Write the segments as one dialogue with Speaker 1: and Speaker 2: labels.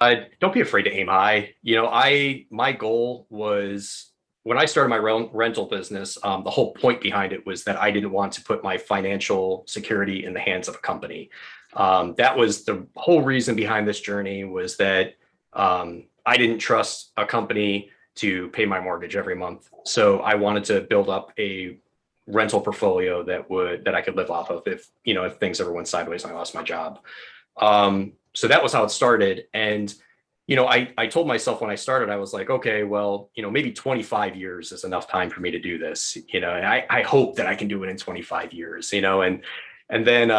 Speaker 1: Don't be afraid to aim high. My goal was when I started my rental business. The whole point behind it was that I didn't want to put my financial security in the hands of a company. That was the whole reason behind this journey was that I didn't trust a company to pay my mortgage every month. So I wanted to build up a rental portfolio that I could live off of if things ever went sideways and I lost my job. So that was how it started. And, I told myself when I started, I was like, okay, well, maybe 25 years is enough time for me to do this, and I hope that I can do it in 25 years, and then,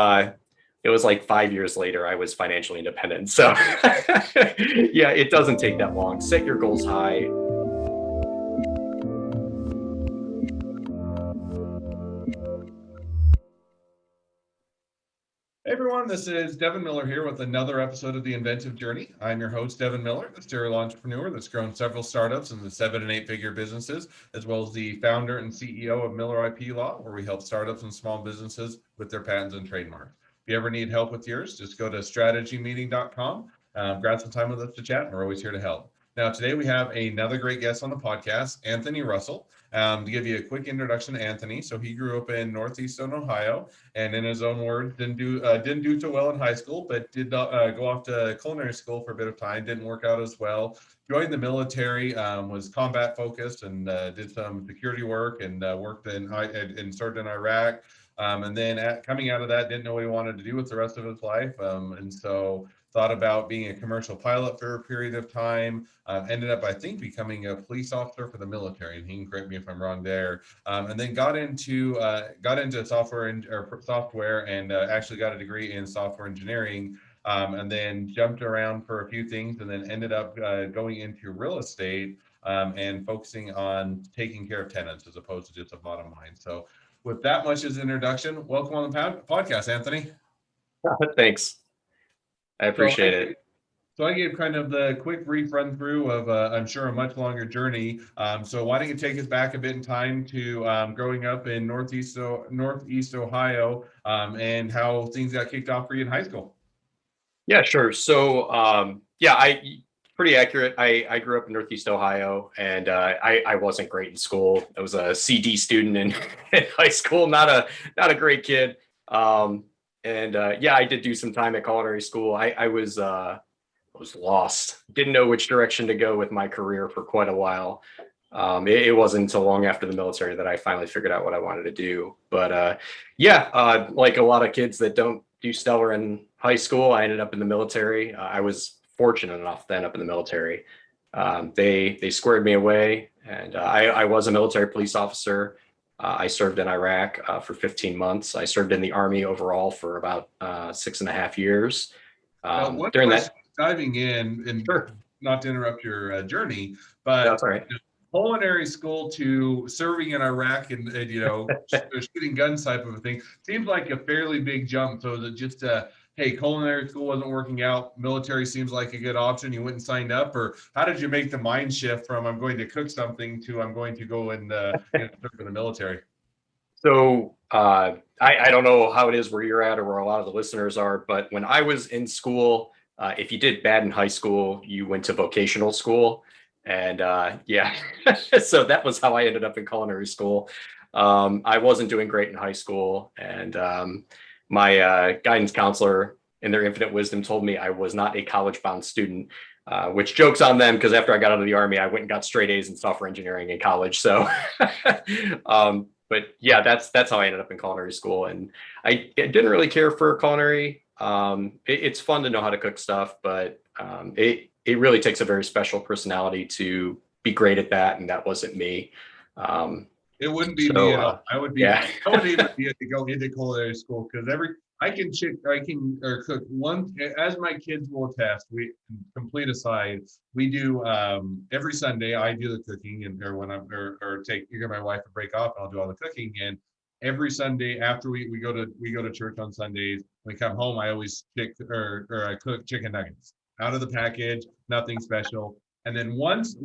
Speaker 1: it was like 5 years later, I was financially independent. So yeah, it doesn't take that long. Set your goals high.
Speaker 2: Hey everyone, this is Devin Miller here with another episode of the Inventive Journey. I'm your host, Devin Miller, the serial entrepreneur that's grown several startups in the 7 and 8 figure businesses, as well as the founder and CEO of Miller IP Law, where we help startups and small businesses with their patents and trademarks. If you ever need help with yours, just go to strategymeeting.com, grab some time with us to chat, and we're always here to help. Now, today we have another great guest on the podcast, Anthony Russell. To give you a quick introduction to Anthony, so he grew up in Northeastern Ohio, and in his own words, didn't do so well in high school, but did go off to culinary school for a bit of time. Didn't work out as well. Joined the military, was combat focused, and did some security work, and worked and served in Iraq. And then coming out of that, didn't know what he wanted to do with the rest of his life, and so thought about being a commercial pilot for a period of time. Ended up, I think, becoming a police officer for the military, and he can correct me if I'm wrong there. And then got into software and actually got a degree in software engineering. And then jumped around for a few things, and then ended up going into real estate and focusing on taking care of tenants as opposed to just a bottom line. So, with that much as introduction, welcome on the podcast, Anthony.
Speaker 1: Thanks. I
Speaker 2: So
Speaker 1: appreciate it.
Speaker 2: So I gave kind of the quick brief run through of, I'm sure, a much longer journey. So why don't you take us back a bit in time to growing up in Northeast Ohio, and how things got kicked off for you in high school?
Speaker 1: Yeah, sure. So, yeah, pretty accurate. I grew up in Northeast Ohio, and I wasn't great in school. I was a CD student in high school, not a great kid. And yeah, I did do some time at culinary school. I was lost. Didn't know which direction to go with my career for quite a while. It wasn't until long after the military that I finally figured out what I wanted to do. But yeah, like a lot of kids that don't do stellar in high school, I ended up in the military. I was fortunate enough to end up in the military. They squared me away, and I was a military police officer. I served in Iraq for 15 months. I served in the Army overall for about 6.5 years.
Speaker 2: One
Speaker 1: During
Speaker 2: question,
Speaker 1: that,
Speaker 2: diving in, and
Speaker 1: sure,
Speaker 2: not to interrupt your journey,
Speaker 1: that's
Speaker 2: but
Speaker 1: all right.
Speaker 2: culinary school to serving in Iraq and shooting guns type of a thing seems like a fairly big jump. So that just hey, culinary school wasn't working out, military seems like a good option. You went and signed up, or how did you make the mind shift from I'm going to cook something to I'm going to go and serve in the military?
Speaker 1: So I don't know how it is where you're at or where a lot of the listeners are, but when I was in school, if you did bad in high school, you went to vocational school. And yeah, so that was how I ended up in culinary school. I wasn't doing great in high school, and my guidance counselor, in their infinite wisdom, told me I was not a college-bound student. Which jokes on them, because after I got out of the Army, I went and got straight A's in software engineering in college. So but yeah, that's how I ended up in culinary school. And I didn't really care for culinary. It's fun to know how to cook stuff, but it really takes a very special personality to be great at that, and that wasn't me.
Speaker 2: It wouldn't be me
Speaker 1: So
Speaker 2: at all.
Speaker 1: yeah.
Speaker 2: I wouldn't even be able to go into culinary school because I can or cook one, as my kids will attest. We, complete aside, we do every Sunday. I do the cooking, and or when I'm or take you my wife a break off, and I'll do all the cooking. And every Sunday after we go to church on Sundays, when we come home, I always I cook chicken nuggets out of the package, nothing special. And then once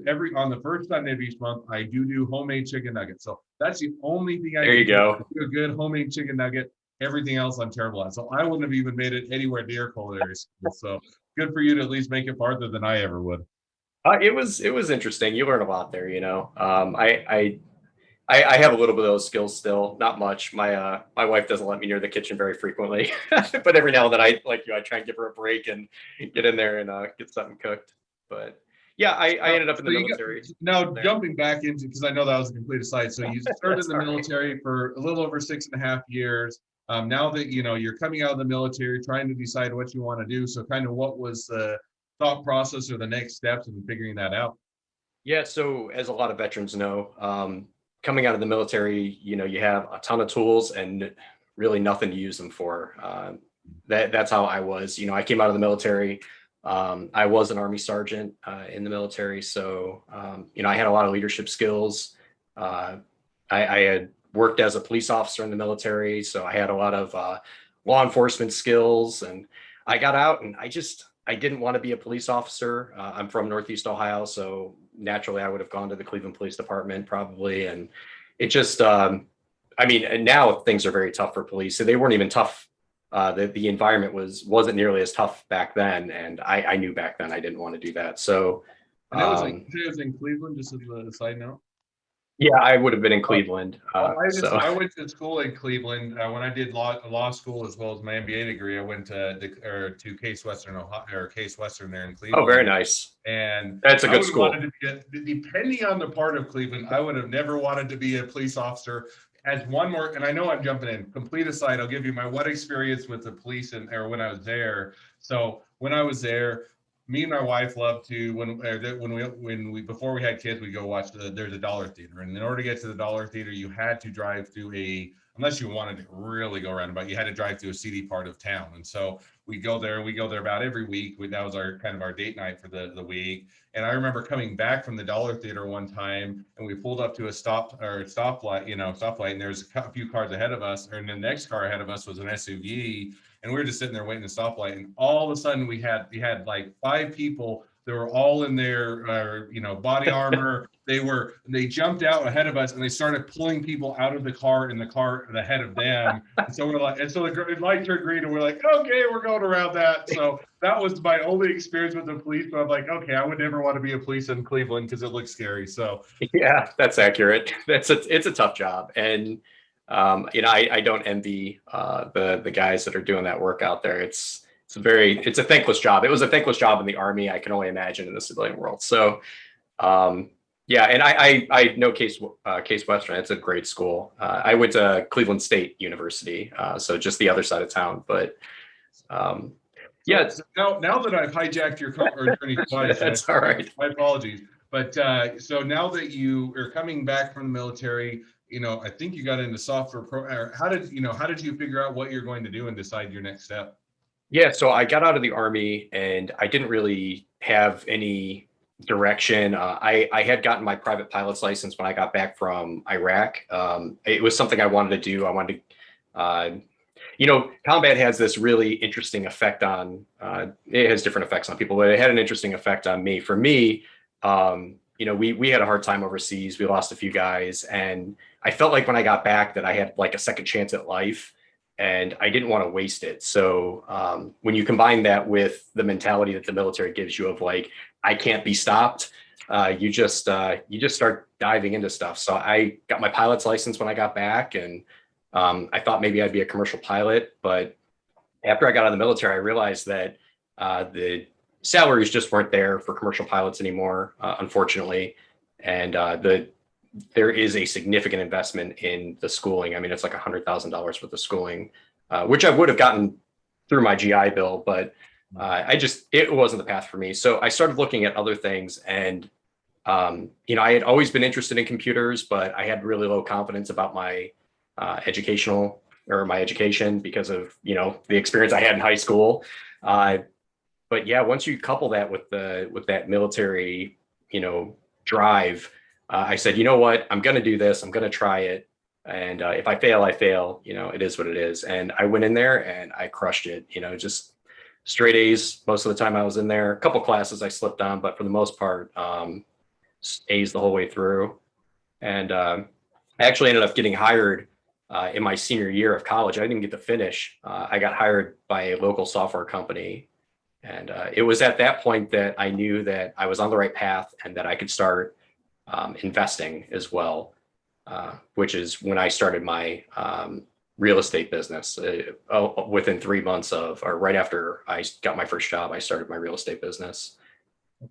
Speaker 2: every on the first Sunday of each month, I do homemade chicken nuggets. So that's the only thing I
Speaker 1: There
Speaker 2: can
Speaker 1: you go.
Speaker 2: do a good homemade chicken nugget. Everything else I'm terrible at. So I wouldn't have even made it anywhere near culinary school. So good for you to at least make it farther than I ever would.
Speaker 1: It was interesting. You learn a lot there, you know. I have a little bit of those skills still, not much. My wife doesn't let me near the kitchen very frequently, but every now and then I try and give her a break and get in there and get something cooked. But yeah, I ended up in
Speaker 2: So
Speaker 1: the
Speaker 2: you got
Speaker 1: military
Speaker 2: now
Speaker 1: there.
Speaker 2: jumping back into, because I know that was a complete aside. So you started in
Speaker 1: That's
Speaker 2: the
Speaker 1: all right.
Speaker 2: military for a little over 6.5 years. Now that you're coming out of the military, trying to decide what you want to do. So kind of what was the thought process or the next steps in figuring that out?
Speaker 1: Yeah, so as a lot of veterans know, coming out of the military, you know, you have a ton of tools and really nothing to use them for. That's how I was. You know, I came out of the military. I was an Army sergeant in the military, so you know, I had a lot of leadership skills. Uh, I had worked as a police officer in the military, so I had a lot of law enforcement skills. And I got out, and I didn't want to be a police officer. I'm from Northeast Ohio, so naturally I would have gone to the Cleveland Police Department probably. And it just, I mean, and now things are very tough for police. So they weren't even tough. The environment wasn't nearly as tough back then, and I knew back then I didn't want to do that. So
Speaker 2: And it was like
Speaker 1: um,
Speaker 2: it was in Cleveland, just as a side note.
Speaker 1: yeah, I would have been in Cleveland.
Speaker 2: Well,
Speaker 1: So
Speaker 2: I went to school in Cleveland when I did law school as well as my MBA degree. I went to Case Western Ohio or Case Western there in
Speaker 1: oh, very
Speaker 2: Cleveland,
Speaker 1: nice.
Speaker 2: and
Speaker 1: That's a
Speaker 2: I
Speaker 1: good
Speaker 2: would have wanted
Speaker 1: school.
Speaker 2: to be depending on the part of Cleveland. I would have never wanted to be a police officer. As one more, and I know I'm jumping in. Complete aside, I'll give you my what experience with the police and or when I was there. So when I was there, me and my wife loved to when we before we had kids, we go watch there's a dollar theater, and in order to get to the dollar theater, you had to drive through unless you wanted to really go around, but you had to drive through a seedy part of town. And so we go there about every week. That was our kind of our date night for the week. And I remember coming back from the dollar theater one time, and we pulled up to a stoplight, and there's a few cars ahead of us, and the next car ahead of us was an SUV, and we were just sitting there waiting to stoplight, and all of a sudden we had like five people. They were all in their body armor. They jumped out ahead of us, and they started pulling people out of the car in the car ahead of them. And so we're like, and so the light turned green, and we're like, okay, we're going around that. So that was my only experience with the police. But I'm like, okay, I would never want to be a police in Cleveland because it looks scary. So
Speaker 1: Yeah, that's accurate. It's a tough job, and you know, I don't envy the guys that are doing that work out there. It's a thankless job. It was a thankless job in the Army. I can only imagine in the civilian world. So yeah, and I know Case Western. It's a great school. I went to Cleveland State University, so just the other side of town. But um,
Speaker 2: So,
Speaker 1: yeah,
Speaker 2: so now that I've hijacked your journey twice,
Speaker 1: that's all right.
Speaker 2: my apologies. But so now that you are coming back from the military, I think you got into software pro. Or how did you figure out what you're going to do and decide your next step?
Speaker 1: Yeah, so I got out of the Army and I didn't really have any direction. I had gotten my private pilot's license when I got back from Iraq. It was something I wanted to do. I wanted to, you know, combat has this really interesting effect on, it has different effects on people, but it had an interesting effect on me. For me, you know, we had a hard time overseas. We lost a few guys, and I felt like when I got back that I had like a second chance at life, and I didn't want to waste it. So when you combine that with the mentality that the military gives you of like, I can't be stopped, you just start diving into stuff. So I got my pilot's license when I got back, and I thought maybe I'd be a commercial pilot. But after I got out of the military, I realized that the salaries just weren't there for commercial pilots anymore, unfortunately. And there is a significant investment in the schooling. I mean, it's like $100,000 worth of schooling, which I would have gotten through my GI Bill, but it wasn't the path for me. So I started looking at other things, and you know, I had always been interested in computers, but I had really low confidence about my my education because of, you know, the experience I had in high school. Uh, but yeah, once you couple that with that military, you know, drive, I said, you know what, I'm going to do this. I'm going to try it. And if I fail, I fail. You know, it is what it is. And I went in there and I crushed it. You know, just straight A's most of the time I was in there. A couple classes I slipped on, but for the most part, A's the whole way through. And I actually ended up getting hired in my senior year of college. I didn't even get to finish. I got hired by a local software company, And it was at that point that I knew that I was on the right path and that I could start investing as well, which is when I started my real estate business. Within 3 months of, or right after I got my first job, I started my real estate business.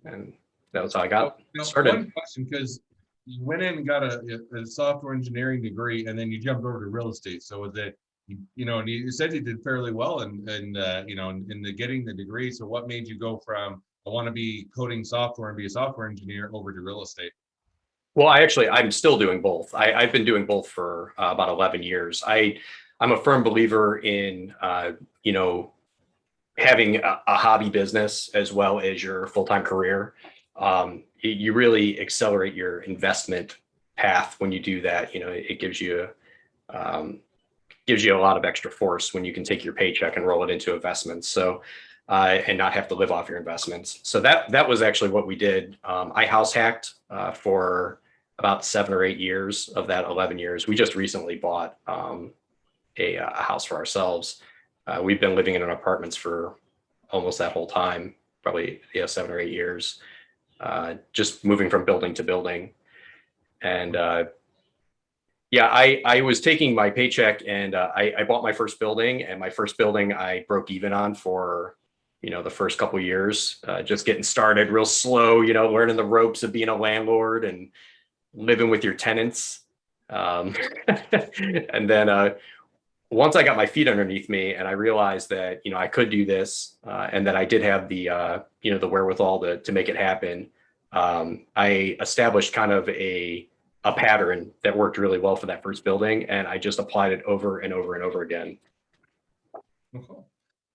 Speaker 1: And that was how I
Speaker 2: So,
Speaker 1: got started.
Speaker 2: one question, because you went in and got a software engineering degree, and then you jumped over to real estate. So was it, and you said you did fairly well in the getting the degree. So what made you go from I want to be coding software and be a software engineer over to real estate?
Speaker 1: Well, I'm still doing both. I've been doing both for about 11 years. I'm a firm believer in, you know, having a hobby business as well as your full-time career. You really accelerate your investment path when you do that. It gives you a lot of extra force when you can take your paycheck and roll it into investments. So, and not have to live off your investments. So that was actually what we did. I house hacked for about 7 or 8 years of that 11 years. We just recently bought a house for ourselves. We've been living in apartments for almost that whole time, probably 7 or 8 years, just moving from building to building. And yeah, I was taking my paycheck and I bought my first building, and my first building I broke even on for, the first couple of years, just getting started real slow, learning the ropes of being a landlord and living with your tenants. Um, and then once I got my feet underneath me and I realized that, I could do this, and that I did have the wherewithal to make it happen. I established kind of a pattern that worked really well for that first building, and I just applied it over and over and over again.
Speaker 2: Okay.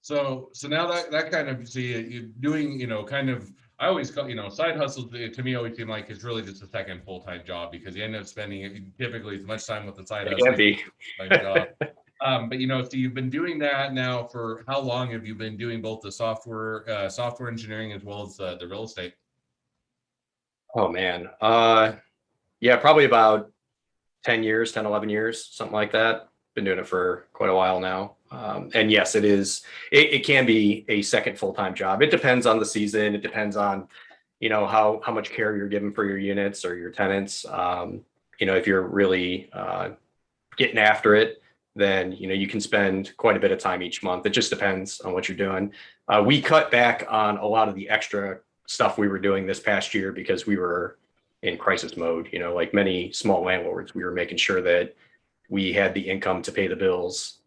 Speaker 2: So now that kind of, see you doing, kind of, I always call, side hustles to me always seem like it's really just a second full-time job, because you end up spending typically as much time with the side
Speaker 1: It
Speaker 2: hustle
Speaker 1: can be.
Speaker 2: as job. But so you've been doing that now for how long have you been doing both the software engineering as well as the real estate?
Speaker 1: Oh man. Yeah, probably about 10 years, 10, 11 years, something like that. Been doing it for quite a while now. And yes, it can be a second full-time job. It depends on the season. It depends on, how much care you're given for your units or your tenants. If you're really getting after it, then, you can spend quite a bit of time each month. It just depends on what you're doing. We cut back on a lot of the extra stuff we were doing this past year because we were in crisis mode. Like many small landlords, we were making sure that we had the income to pay the bills.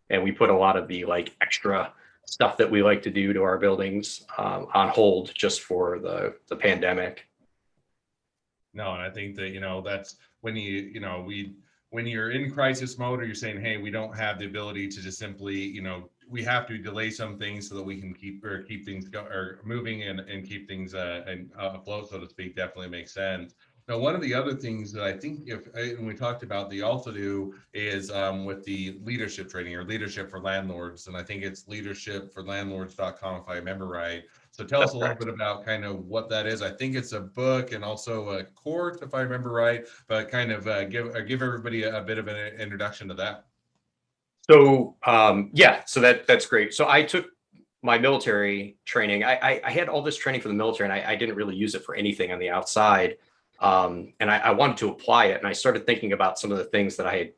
Speaker 1: And we put a lot of the extra stuff that we like to do to our buildings on hold just for the pandemic.
Speaker 2: No, and I think that, that's when when you're in crisis mode, or you're saying, hey, we don't have the ability to just simply, we have to delay some things so that we can keep things moving and keep things afloat, so to speak, definitely makes sense. Now, one of the other things that I think and we talked about, they also do is with the leadership training, or leadership for landlords. And I think it's leadershipforlandlords.com, if I remember right. So tell us
Speaker 1: That's
Speaker 2: a little
Speaker 1: correct.
Speaker 2: bit about kind of what that is. I think it's a book and also a course, if I remember right, but kind of give everybody a bit of an introduction to that.
Speaker 1: So yeah, so that's great. So I took my military training. I had all this training for the military, and I didn't really use it for anything on the outside. And I wanted to apply it, and I started thinking about some of the things that I had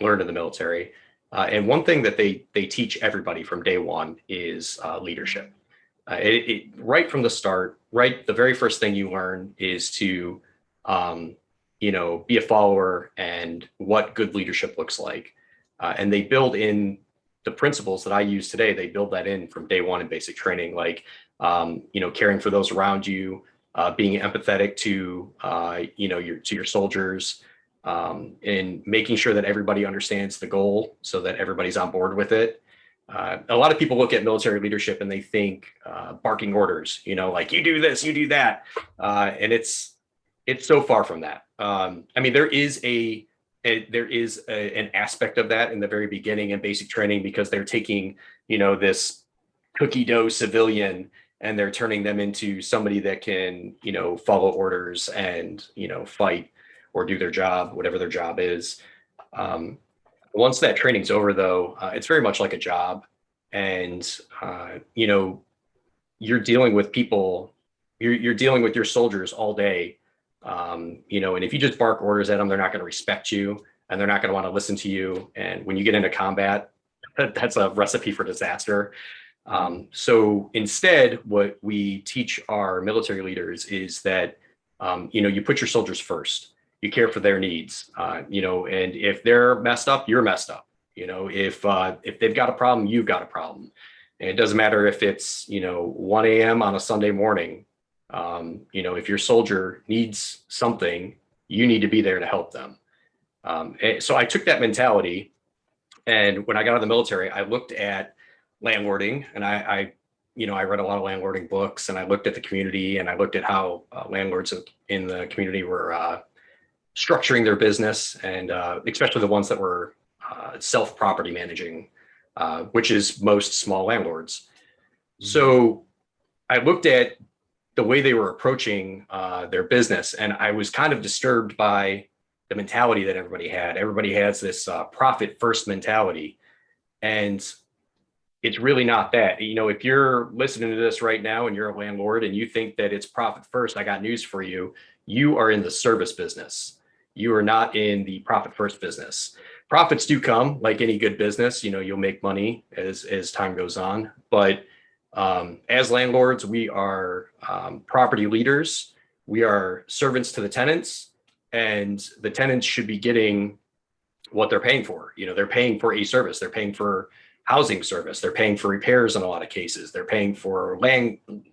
Speaker 1: learned in the military. And one thing that they teach everybody from day one is leadership. Right from the start, right, the very first thing you learn is to, be a follower and what good leadership looks like. And they build in the principles that I use today. They build that in from day one in basic training, like, caring for those around you, being empathetic to, your soldiers, and making sure that everybody understands the goal so that everybody's on board with it. A lot of people look at military leadership and they think barking orders, like you do this, you do that, and it's so far from that. I mean, there is an aspect of that in the very beginning in basic training, because they're taking this cookie dough civilian and they're turning them into somebody that can follow orders and fight or do their job, whatever their job is. Once that training's over, though, it's very much like a job. And you're dealing with people, you're dealing with your soldiers all day. And if you just bark orders at them, they're not going to respect you and they're not going to want to listen to you. And when you get into combat, that's a recipe for disaster. So instead, what we teach our military leaders is that, you put your soldiers first. You care for their needs, and if they're messed up, you're messed up. If they've got a problem, you've got a problem. And it doesn't matter if it's, 1 a.m. on a Sunday morning. If your soldier needs something, you need to be there to help them. So I took that mentality, and when I got out of the military, I looked at landlording, and I read a lot of landlording books, and I looked at the community, and I looked at how landlords in the community were structuring their business, and especially the ones that were self-property managing, which is most small landlords. So I looked at the way they were approaching their business, and I was kind of disturbed by the mentality that everybody had. Everybody has this profit first mentality, and it's really not that. If you're listening to this right now and you're a landlord and you think that it's profit first, I got news for you. You are in the service business. You are not in the profit first business. Profits do come like any good business. You'll make money as time goes on. But as landlords, we are property leaders. We are servants to the tenants, and the tenants should be getting what they're paying for. They're paying for a service. They're paying for housing service. They're paying for repairs in a lot of cases. They're paying for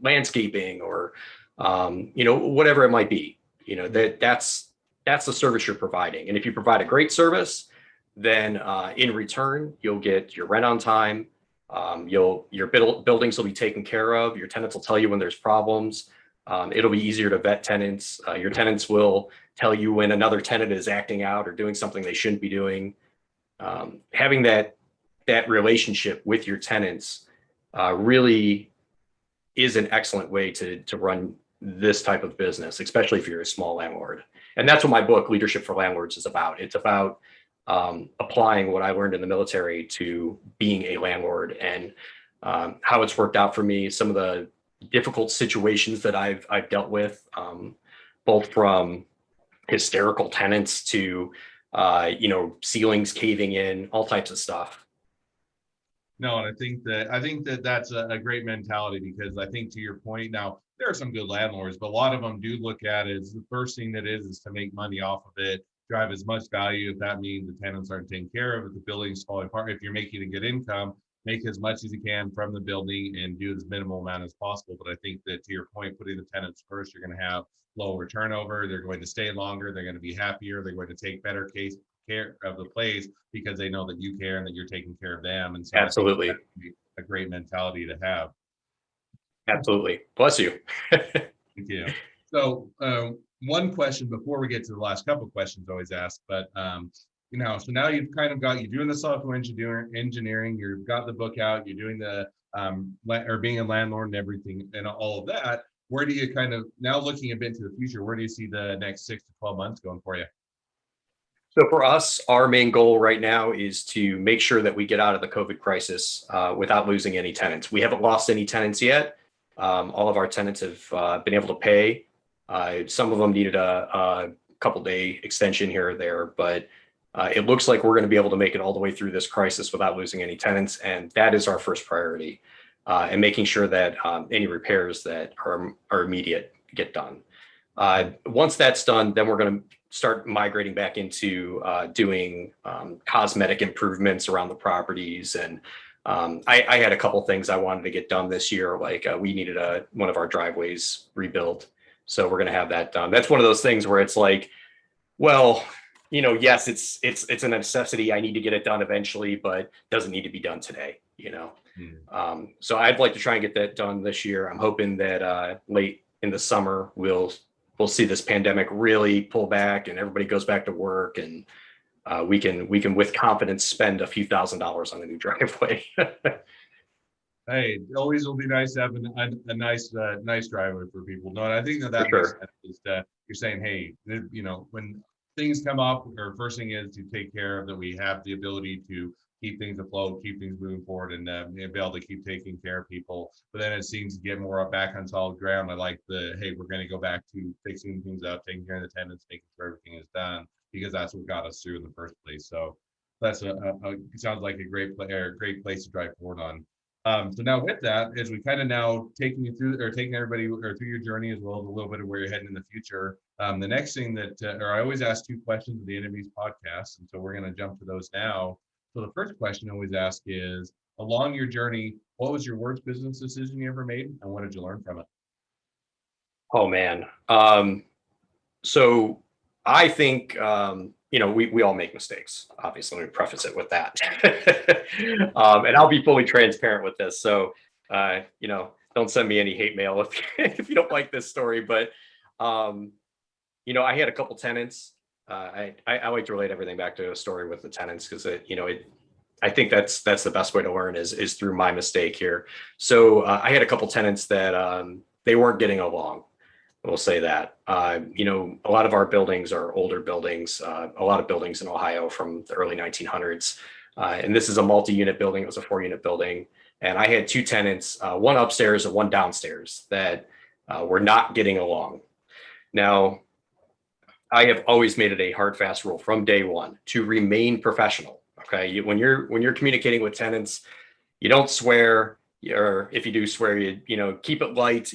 Speaker 1: landscaping or, whatever it might be. That's the service you're providing. And if you provide a great service, then in return, you'll get your rent on time. Your buildings will be taken care of. Your tenants will tell you when there's problems. It'll be easier to vet tenants. Your tenants will tell you when another tenant is acting out or doing something they shouldn't be doing. Having that relationship with your tenants really is an excellent way to run this type of business, especially if you're a small landlord. And that's what my book, Leadership for Landlords, is about. It's about applying what I learned in the military to being a landlord, and how it's worked out for me. Some of the difficult situations that I've dealt with, both from hysterical tenants to ceilings caving in, all types of stuff.
Speaker 2: No, and I think that that's a great mentality, because I think, to your point, now there are some good landlords, but a lot of them do look at it as the first thing that is to make money off of it, drive as much value. If that means the tenants aren't taken care of, if the building's falling apart, if you're making a good income, make as much as you can from the building and do as minimal amount as possible. But I think that, to your point, putting the tenants first, you're going to have lower turnover. They're going to stay longer. They're going to be happier. They're going to take better care of the place because they know that you care and that you're taking care of them. And so
Speaker 1: Absolutely.
Speaker 2: I think that's a great mentality to have.
Speaker 1: Absolutely. Bless you.
Speaker 2: Thank you. So one question before we get to the last couple of questions always asked, but so now you're doing the software engineering, you've got the book out, you're doing the or being a landlord and everything and all of that. Where do you now, looking a bit into the future, where do you see the next 6 to 12 months going for you?
Speaker 1: So for us, our main goal right now is to make sure that we get out of the COVID crisis without losing any tenants. We haven't lost any tenants yet. All of our tenants have been able to pay. Some of them needed a couple day extension here or there, but it looks like we're going to be able to make it all the way through this crisis without losing any tenants. And that is our first priority, and making sure that any repairs that are immediate get done. Once that's done, then we're going to start migrating back into doing cosmetic improvements around the properties. And I had a couple things I wanted to get done this year, like we needed one of our driveways rebuilt. So we're going to have that done. That's one of those things where it's like, well, yes, it's a necessity. I need to get it done eventually, but doesn't need to be done today, So I'd like to try and get that done this year. I'm hoping that late in the summer, we'll see this pandemic really pull back and everybody goes back to work, and we can with confidence spend a few $1,000s on a new driveway.
Speaker 2: Hey, it always will be nice to have a nice driveway for people. No, and I think that
Speaker 1: For
Speaker 2: makes
Speaker 1: sure.
Speaker 2: sense. Is that you're saying, hey, when things come up, our first thing is to take care of that. We have the ability to keep things afloat, keep things moving forward, and be able to keep taking care of people. But then it seems to get more back on solid ground. I like the, hey, we're going to go back to fixing things up, taking care of the tenants, making sure everything is done, because that's what got us through in the first place. So that's sounds like a great place to drive forward on. So now with that, as we kind of now taking you through, or taking everybody or through your journey, as well as a little bit of where you're heading in the future. The next thing that, or I always ask 2 questions at the end of these podcasts, and so we're going to jump to those now. So the first question I always ask is, along your journey, what was your worst business decision you ever made, and what did you learn from it?
Speaker 1: Oh man. So I think we all make mistakes. Obviously, let me preface it with that. And I'll be fully transparent with this. So don't send me any hate mail if you don't like this story. But I had a couple tenants. I like to relate everything back to a story with the tenants because I think that's the best way to learn is through my mistake here. So I had a couple tenants that they weren't getting along. We'll say that. A lot of our buildings are older buildings, a lot of buildings in Ohio from the early 1900s. And this is a multi-unit building. It was a 4-unit building. And I had 2 tenants, one upstairs and one downstairs, that were not getting along. Now, I have always made it a hard, fast rule from day one to remain professional. Okay. When you're communicating with tenants, you don't swear, or if you do swear, keep it light.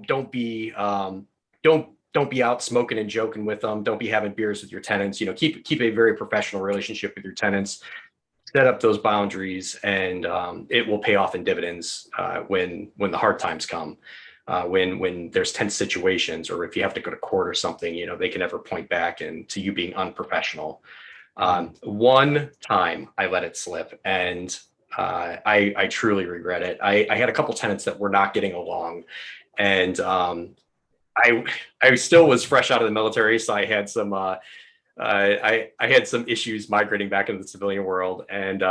Speaker 1: Don't be out smoking and joking with them. Don't be having beers with your tenants. Keep a very professional relationship with your tenants. Set up those boundaries, and it will pay off in dividends when the hard times come. When there's tense situations, or if you have to go to court or something, they can never point back and to you being unprofessional. One time I let it slip, and I truly regret it. I had a couple tenants that were not getting along, and I still was fresh out of the military, so I had some I had some issues migrating back into the civilian world, and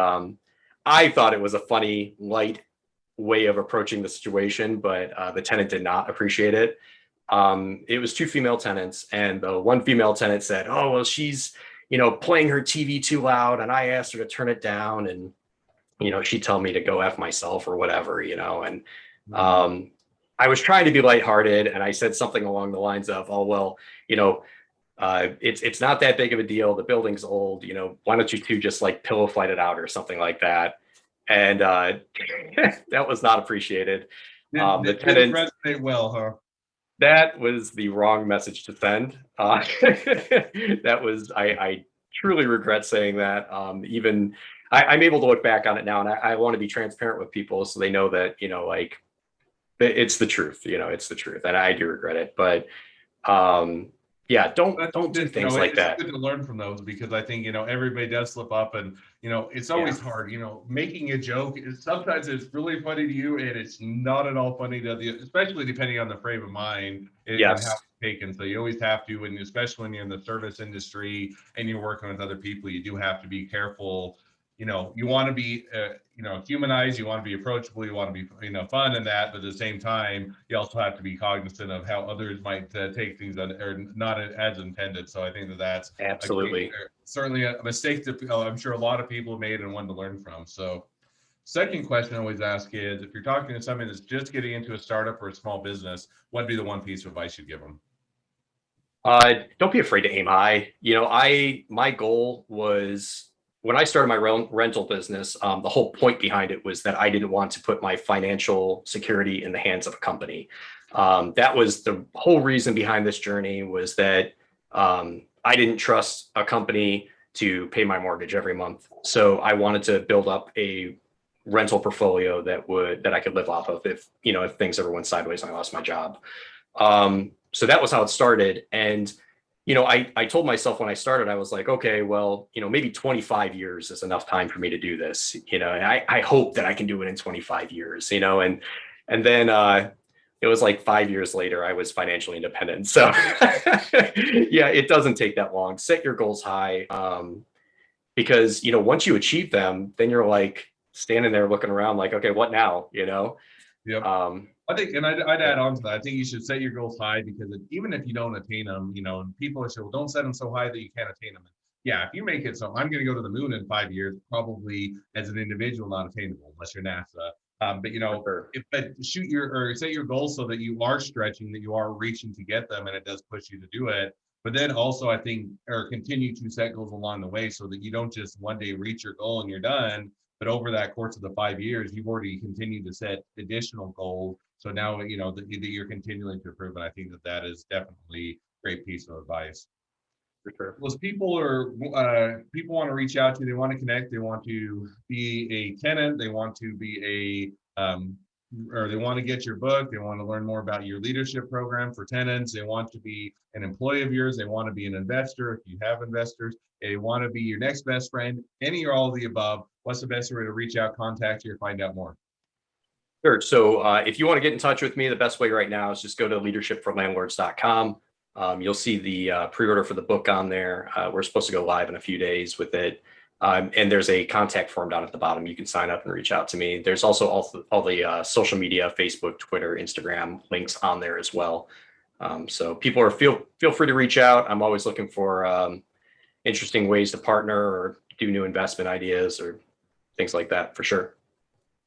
Speaker 1: I thought it was a funny, light way of approaching the situation, but the tenant did not appreciate it. It was 2 female tenants, and the one female tenant said, "Oh, well, she's playing her TV too loud," and I asked her to turn it down, and she told me to go F myself or whatever, and I was trying to be lighthearted, and I said something along the lines of, "Oh, well, it's not that big of a deal. The building's old. Why don't you 2 just like pillow fight it out or something like that?" And that was not appreciated. The
Speaker 2: Didn't
Speaker 1: tenant,
Speaker 2: resonate well, huh?
Speaker 1: that was the wrong message to send. That was, I truly regret saying that. Even I'm able to look back on it now, and I want to be transparent with people so they know that, like, it's the truth, it's the truth. And I do regret it. But yeah, don't do things like
Speaker 2: it's
Speaker 1: that.
Speaker 2: good to learn from those, because I think everybody does slip up, and it's always hard. Making a joke is sometimes it's really funny to you, and it's not at all funny to the, especially depending on the frame of mind and how
Speaker 1: Yes,
Speaker 2: it's taken. So you always have to, and especially when you're in the service industry and you're working with other people, you do have to be careful. You want to be humanized, you want to be approachable, you want to be fun and that, but at the same time you also have to be cognizant of how others might take things or not as intended. So I think that's
Speaker 1: absolutely.
Speaker 2: certainly a mistake that I'm sure a lot of people have made and one to learn from. So second question I always ask is, if you're talking to somebody that's just getting into a startup or a small business, what'd be the one piece of advice you'd give them?
Speaker 1: Don't be afraid to aim high. My goal was, when I started my rental business, the whole point behind it was that I didn't want to put my financial security in the hands of a company. That was the whole reason behind this journey, was that I didn't trust a company to pay my mortgage every month. So I wanted to build up a rental portfolio that I could live off of if things ever went sideways and I lost my job. So that was how it started. And, I told myself when I started, I was like, okay, well, maybe 25 years is enough time for me to do this, and I hope that I can do it in 25 years, and then, it was like 5 years later, I was financially independent. So yeah, it doesn't take that long. Set your goals high. Because, once you achieve them, then you're like standing there looking around like, okay, what now?
Speaker 2: Yep.
Speaker 1: Um,
Speaker 2: I think, and I'd
Speaker 1: yeah.
Speaker 2: add on to that. I think you should set your goals high, because even if you don't attain them, people say, well, don't set them so high that you can't attain them. Yeah, if you make it so I'm going to go to the moon in 5 years, probably as an individual, not attainable unless you're NASA. But
Speaker 1: For sure.
Speaker 2: if but shoot your or set your goals so that you are stretching, that you are reaching to get them, and it does push you to do it. But then also, I think, or continue to set goals along the way so that you don't just one day reach your goal and you're done. But over that course of the 5 years, you've already continued to set additional goals. So now that you're continuing to improve, and I think that that is definitely a great piece of advice.
Speaker 1: For sure.
Speaker 2: Was people want to reach out to you, they want to connect, they want to be a tenant, they want to be a or they want to get your book, they want to learn more about your leadership program for tenants, they want to be an employee of yours, they want to be an investor if you have investors, they want to be your next best friend, any or all of the above. What's the best way to reach out, contact you, or find out more?
Speaker 1: Sure. So if you want to get in touch with me, the best way right now is just go to leadershipforlandlords.com. You'll see the pre-order for the book on there. We're supposed to go live in a few days with it. And there's a contact form down at the bottom. You can sign up and reach out to me. There's also all the social media, Facebook, Twitter, Instagram links on there as well. So people feel free to reach out. I'm always looking for interesting ways to partner or do new investment ideas or things like that for sure.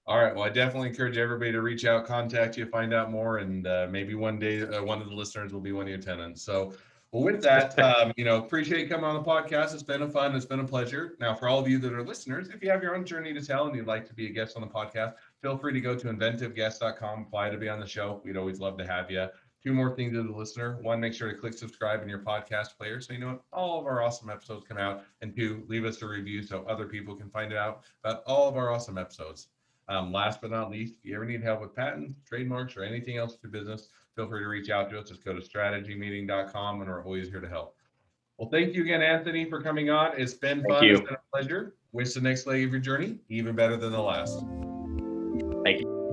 Speaker 2: All right. Well, I definitely encourage everybody to reach out, contact you, find out more, and maybe one day one of the listeners will be one of your tenants. So, well, with that, appreciate you coming on the podcast. It's been it's been a pleasure. Now, for all of you that are listeners, if you have your own journey to tell and you'd like to be a guest on the podcast, feel free to go to inventiveguest.com, apply to be on the show. We'd always love to have you. Two more things as a listener. One, make sure to click subscribe in your podcast player so you know when all of our awesome episodes come out. And two, leave us a review so other people can find out about all of our awesome episodes. Last but not least, if you ever need help with patents, trademarks, or anything else for business, feel free to reach out to us. Just go to strategymeeting.com and we're always here to help. Well, thank you again, Anthony, for coming on. It's been
Speaker 1: Thank
Speaker 2: fun. It's
Speaker 1: you.
Speaker 2: been a pleasure. Wish the next leg of your journey even better than the last.
Speaker 1: Thank you.